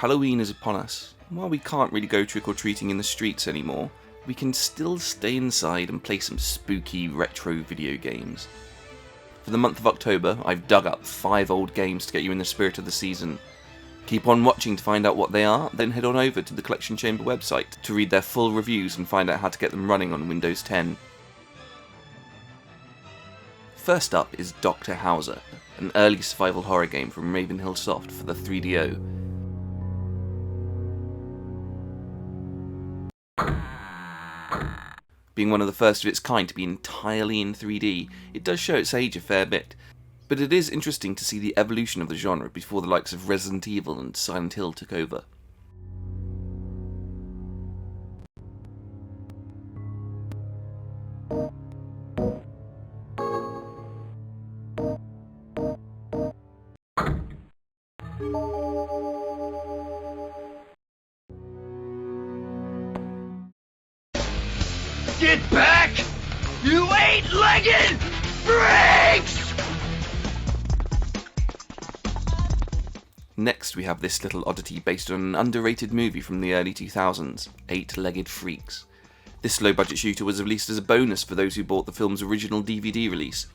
Halloween is upon us. While we can't really go trick-or-treating in the streets anymore, we can still stay inside and play some spooky retro video games. For the month of October, I've dug up 5 old games to get you in the spirit of the season. Keep on watching to find out what they are, then head on over to the Collection Chamber website to read their full reviews and find out how to get them running on Windows 10. First up is Doctor Hauzer, an early survival horror game from Riverhill Soft for the 3DO. Being one of the first of its kind to be entirely in 3D, it does show its age a fair bit, but it is interesting to see the evolution of the genre before the likes of Resident Evil and Silent Hill took over. Get back, you eight-legged freaks! Next we have this little oddity based on an underrated movie from the early 2000s, Eightlegged Freaks. This low-budget shooter was released as a bonus for those who bought the film's original DVD release.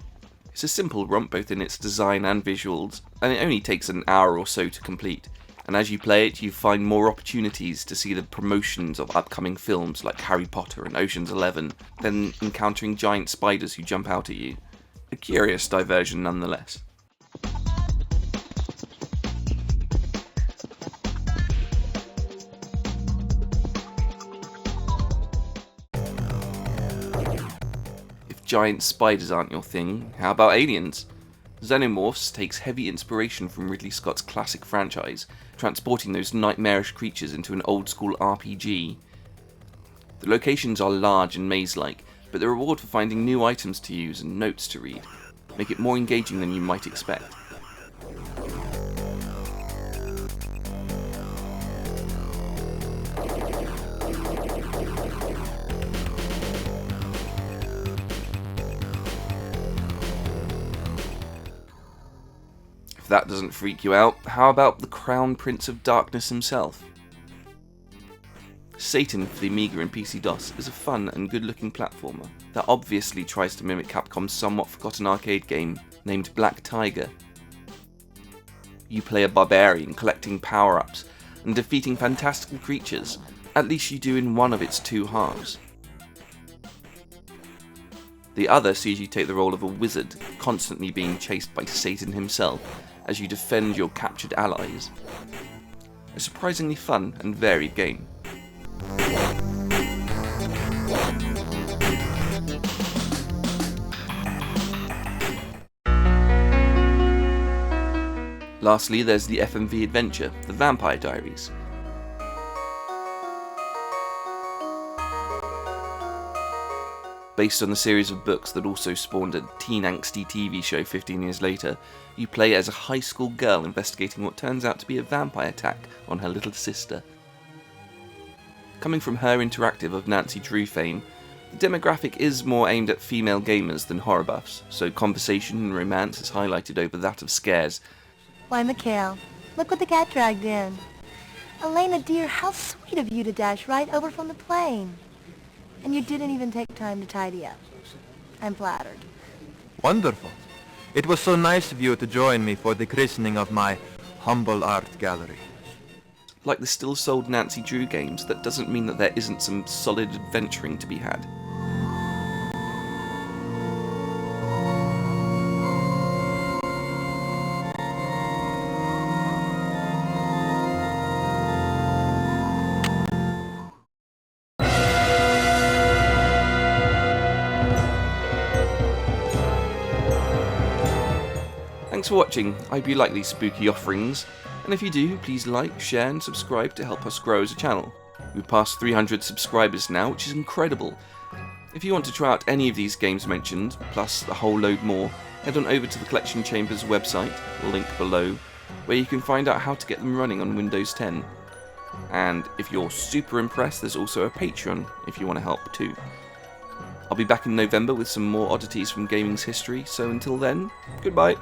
It's a simple romp both in its design and visuals, and it only takes an hour or so to complete. And as you play it, you find more opportunities to see the promotions of upcoming films like Harry Potter and Ocean's 11, then encountering giant spiders who jump out at you. A curious diversion nonetheless. If giant spiders aren't your thing, how about aliens? Xenomorphs takes heavy inspiration from Ridley Scott's classic franchise, transporting those nightmarish creatures into an old-school RPG. The locations are large and maze-like, but the reward for finding new items to use and notes to read make it more engaging than you might expect. If that doesn't freak you out, how about the Crown Prince of Darkness himself? Satan for the Amiga and PC-DOS is a fun and good-looking platformer that obviously tries to mimic Capcom's somewhat forgotten arcade game named Black Tiger. You play a barbarian collecting power-ups and defeating fantastical creatures, at least you do in one of its 2 halves. The other sees you take the role of a wizard, constantly being chased by Satan himself as you defend your captured allies. A surprisingly fun and varied game. Lastly, there's the FMV adventure, The Vampire Diaries. Based on the series of books that also spawned a teen angsty TV show 15 years later, you play as a high school girl investigating what turns out to be a vampire attack on her little sister. Coming from Her Interactive of Nancy Drew fame, the demographic is more aimed at female gamers than horror buffs, so conversation and romance is highlighted over that of scares. Why, Mikhail, look what the cat dragged in. Elena, dear, how sweet of you to dash right over from the plane. And you didn't even take time to tidy up. I'm flattered. Wonderful. It was so nice of you to join me for the christening of my humble art gallery. Like the still sold Nancy Drew games, that doesn't mean that there isn't some solid adventuring to be had. Thanks for watching. I hope you like these spooky offerings, and if you do, please like, share and subscribe to help us grow as a channel. We've passed 300 subscribers now, which is incredible. If you want to try out any of these games mentioned, plus a whole load more, head on over to the Collection Chamber's website, link below, where you can find out how to get them running on Windows 10. And if you're super impressed, there's also a Patreon if you want to help too. I'll be back in November with some more oddities from gaming's history, so until then, goodbye.